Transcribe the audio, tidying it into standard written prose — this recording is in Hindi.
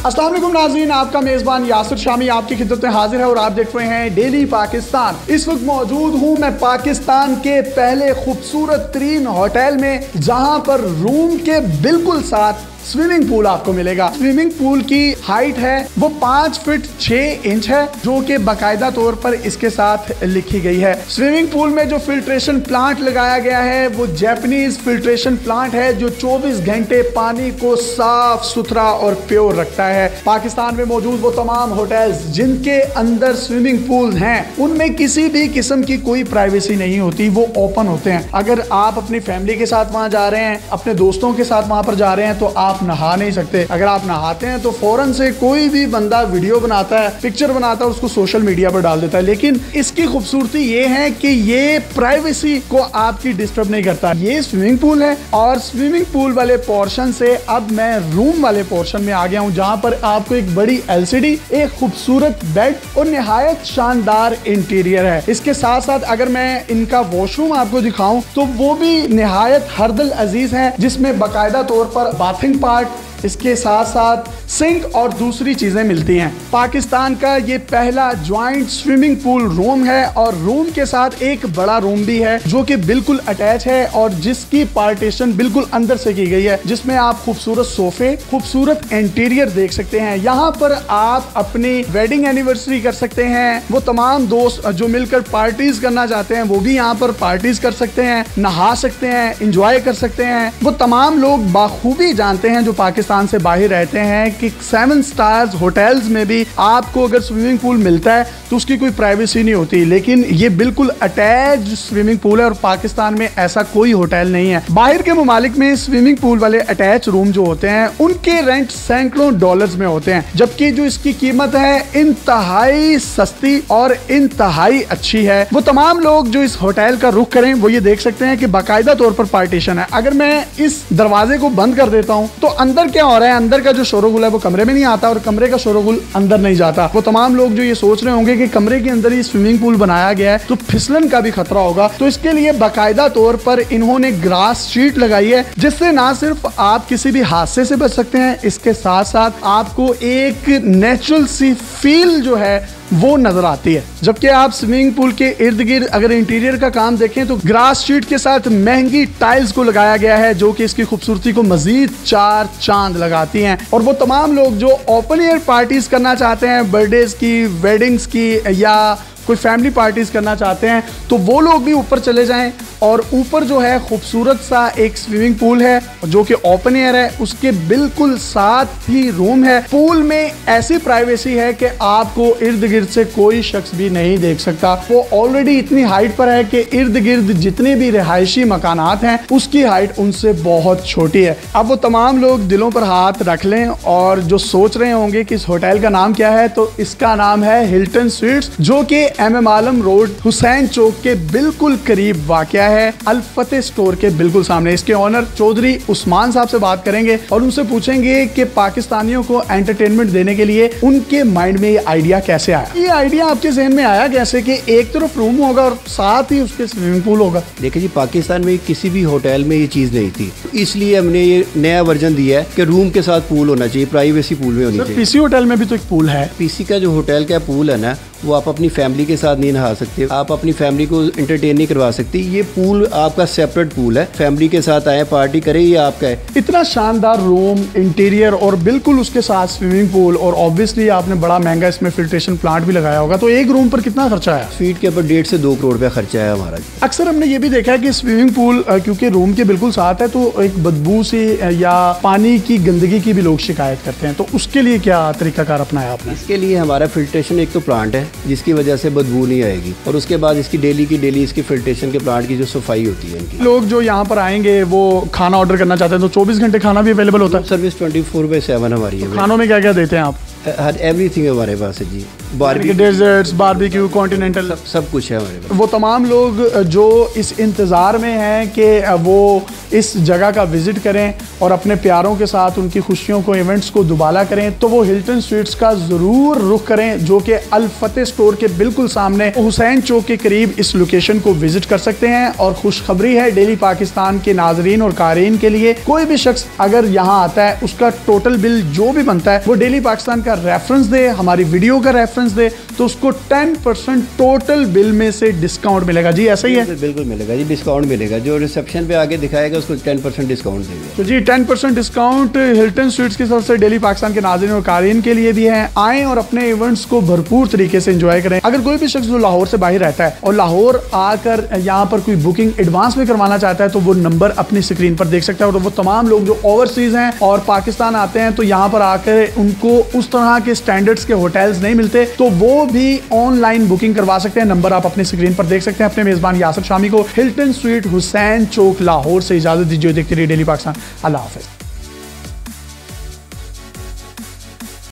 अस्सलाम वालेकुम नाज़रीन, आपका मेज़बान यासिर शामी आपकी खिदमत में हाजिर है और आप देख रहे हैं डेली पाकिस्तान। इस वक्त मौजूद हूँ मैं पाकिस्तान के पहले खूबसूरत तरीन होटल में, जहाँ पर रूम के बिल्कुल साथ स्विमिंग पूल आपको मिलेगा। स्विमिंग पूल की हाइट है वो 5 फीट 6 इंच है, जो कि बाकायदा तौर पर इसके साथ लिखी गई है। स्विमिंग पूल में जो फिल्ट्रेशन प्लांट लगाया गया है वो जापानीज फिल्ट्रेशन प्लांट है, जो 24 घंटे पानी को साफ सुथरा और प्योर रखता है। पाकिस्तान में मौजूद वो तमाम होटल्स जिनके अंदर स्विमिंग पूल हैं, उनमें किसी भी किस्म की कोई प्राइवेसी नहीं होती, वो ओपन होते हैं। अगर आप अपनी फैमिली के साथ वहां जा रहे हैं, अपने दोस्तों के साथ वहां पर जा रहे हैं, तो आप नहा नहीं सकते। अगर आप नहाते हैं तो फौरन से कोई भी बंदा वीडियो बनाता है, पिक्चर बनाता है, उसको सोशल मीडिया पर डाल देता है। लेकिन इसकी खूबसूरती ये है कि ये प्राइवेसी को आपकी डिस्टर्ब नहीं करता। ये स्विमिंग पूल है और स्विमिंग पूल वाले पोर्शन से अब मैं रूम वाले पोर्शन में आ गया हूं, जहां पर आपको एक बड़ी LCD, एक खूबसूरत बेड और निहायत शानदार इंटीरियर है। इसके साथ साथ अगर मैं इनका वॉशरूम आपको दिखाऊं तो वो भी निहायत हरदल अजीज है, जिसमें बाकायदा तौर पर बाथिंग पार्ट, इसके साथ साथ सिंक और दूसरी चीजें मिलती हैं। पाकिस्तान का ये पहला ज्वाइंट स्विमिंग पूल रूम है और रूम के साथ एक बड़ा रूम भी है जो कि बिल्कुल अटैच है और जिसकी पार्टीशन बिल्कुल अंदर से की गई है, जिसमें आप खूबसूरत सोफे, खूबसूरत इंटीरियर देख सकते हैं। यहाँ पर आप अपनी वेडिंग एनिवर्सरी कर सकते हैं। वो तमाम दोस्त जो मिलकर पार्टीज करना चाहते हैं वो भी यहाँ पर पार्टीज कर सकते हैं, नहा सकते हैं, इंजॉय कर सकते हैं। वो तमाम लोग बाखूबी जानते हैं जो पाकिस्तान से बाहर रहते हैं कि 7 स्टार्स होटल्स में भी आपको अगर स्विमिंग पूल मिलता है तो उसकी कोई प्राइवेसी नहीं होती, लेकिन ये बिल्कुल अटैच स्विमिंग पूल है और पाकिस्तान में ऐसा कोई होटल नहीं है। बाहर के ममालिक में स्विमिंग पूल वाले अटैच रूम जो होते हैं उनके रेंट सैकड़ों डॉलर्स में होते हैं, जबकि जो इसकी कीमत है इंतहाई सस्ती और इंतहाई अच्छी है। वो तमाम लोग जो इस होटल का रुख करें वो ये देख सकते हैं कि बाकायदा तौर पर पार्टीशन है। अगर मैं इस दरवाजे को बंद कर देता हूँ तो अंदर क्या हो रहा है, अंदर का जो शोरगुल है वो कमरे में नहीं आता और कमरे का शोरगुल अंदर नहीं जाता। वो तमाम लोग जो ये सोच रहे होंगे कि कमरे के अंदर ही स्विमिंग पूल बनाया गया है तो फिसलन का भी खतरा होगा, तो इसके लिए बाकायदा तौर पर इन्होंने ग्रास शीट लगाई है, जिससे ना सिर्फ आप किसी भी हादसे से बच सकते हैं, इसके साथ साथ आपको एक नेचुरल सी फील जो है वो नजर आती है। जबकि आप स्विमिंग पूल के इर्द गिर्द अगर इंटीरियर का काम देखें तो ग्रास शीट के साथ महंगी टाइल्स को लगाया गया है, जो कि इसकी खूबसूरती को मजीद 4 चांद लगाती हैं। और वो तमाम लोग जो ओपन एयर पार्टीज करना चाहते हैं, बर्थडेज की, वेडिंग्स की या कोई फैमिली पार्टीज करना चाहते हैं, तो वो लोग भी ऊपर चले जाएं। और ऊपर जो है खूबसूरत सा एक स्विमिंग पूल है जो कि ओपन एयर है, उसके बिल्कुल साथ ही रूम है। पूल में ऐसी प्राइवेसी है कि आपको इर्द गिर्द से कोई शख्स भी नहीं देख सकता। वो ऑलरेडी इतनी हाइट पर है कि इर्द गिर्द जितने भी रिहायशी मकानात हैं उसकी हाइट उनसे बहुत छोटी है। अब वो तमाम लोग दिलों पर हाथ रख लें और जो सोच रहे होंगे कि इस होटल का नाम क्या है, तो इसका नाम है हिल्टन स्वीट्स, जो कि MM आलम रोड हुसैन चौक के बिल्कुल करीब वाक़या है, अल-फतेह स्टोर के बिल्कुल सामने। इसके ऑनर चौधरी उस्मान साहब से बात करेंगे और उनसे पूछेंगे कि पाकिस्तानियों को एंटरटेनमेंट देने के लिए उनके माइंड में ये आइडिया कैसे आया। ये आइडिया आपके जहन में आया कैसे कि एक तरफ रूम होगा और साथ ही उसके स्विमिंग पूल होगा? देखिए जी, पाकिस्तान में किसी भी होटल में ये चीज़ नहीं थी, इसलिए हमने ये नया वर्जन दिया है कि रूम के साथ पूल होना चाहिए, प्राइवेसी पूल में होनी चाहिए। पीसी होटल में भी तो एक पूल है। पीसी का जो होटल का पूल है ना, वो आप अपनी फैमिली के साथ नहीं नहा सकते, आप अपनी फैमिली को एंटरटेन नहीं करवा सकते। ये पूल आपका सेपरेट पूल है, फैमिली के साथ आए पार्टी करें, ये आपका है। इतना शानदार रूम, इंटीरियर और बिल्कुल उसके साथ स्विमिंग पूल, और ऑब्वियसली आपने बड़ा महंगा इसमें फिल्ट्रेशन प्लांट भी लगाया होगा, तो एक रूम पर कितना खर्चा है? फीट के ऊपर 1.5 से 2 करोड़ रुपया खर्चा है हमारा। अक्सर हमने ये भी देखा है कि स्विमिंग पूल क्योंकि रूम के बिल्कुल साथ है तो एक बदबू से या पानी की गंदगी की भी लोग शिकायत करते हैं, तो उसके लिए क्या तरीकाकार अपनाया आपने? इसके लिए हमारा फिल्ट्रेशन एक तो प्लांट है जिसकी वजह से बदबू नहीं आएगी, और उसके बाद इसकी डेली इसकी फिल्ट्रेशन के प्लांट की जो सफाई होती है इनकी। लोग जो यहाँ पर आएंगे वो खाना ऑर्डर करना चाहते हैं तो 24 घंटे खाना भी अवेलेबल होता है? सर्विस 24/7 हमारी है। खानों में क्या क्या देते हैं आप? हर एवरीथिंग हमारे पास है जी। डेजर्ट्स, बारबेक्यू, कॉन्टिनेंटल, सब कुछ है हमारे पास। वो तमाम लोग जो इस इंतज़ार में हैं कि वो इस जगह का विज़िट करें और अपने प्यारों के साथ उनकी खुशियों को, इवेंट्स को दुबाला करें, तो वो हिल्टन स्वीट्स का ज़रूर रुख करें, जो कि अल फतेह स्टोर के बिल्कुल सामने हुसैन चौक के करीब इस लोकेशन को विज़िट कर सकते हैं। और खुशखबरी है डेली पाकिस्तान के नाजरीन और कारीन के लिए, कोई भी शख्स अगर यहाँ आता है उसका टोटल बिल जो भी बनता है वो डेली पाकिस्तान का रेफरेंस दे, हमारी वीडियो का रेफरेंस दे, तो उसको 10% टोटल बिल में से डिस्काउंट मिलेगा। जी ऐसा ही है? बिल्कुल मिलेगा जी, डिस्काउंट मिलेगा। जो रिसेप्शन पे आगे दिखाएगा उसको 10% डिस्काउंट देंगे। तो जी 10% डिस्काउंट हिल्टन स्वीट्स की तरफ से डेली पाकिस्तान के नाज़रीन और कारीन के लिए भी है। आएँ और अपने इवेंट्स को भरपूर तरीके से एंजॉय करें। अगर कोई भी शख्स जो लाहौर से बाहर रहता है और लाहौर आकर यहाँ पर कोई बुकिंग एडवांस में करवाना चाहता है तो वो नंबर अपनी स्क्रीन पर देख सकता है। और वो तमाम लोग जो ओवरसीज हैं और पाकिस्तान आते हैं तो यहाँ पर आकर उनको उस तरह के स्टैंडर्ड्स के होटल्स नहीं मिलते, तो वो भी ऑनलाइन बुकिंग करवा सकते हैं। नंबर आप अपनी स्क्रीन पर देख सकते हैं। अपने मेजबान यासिर शामी को हिल्टन स्वीट हुसैन चौक लाहौर से इजाजत दीजिए। देखते रहिए डेली पाकिस्तान। अल्लाह हाफिज।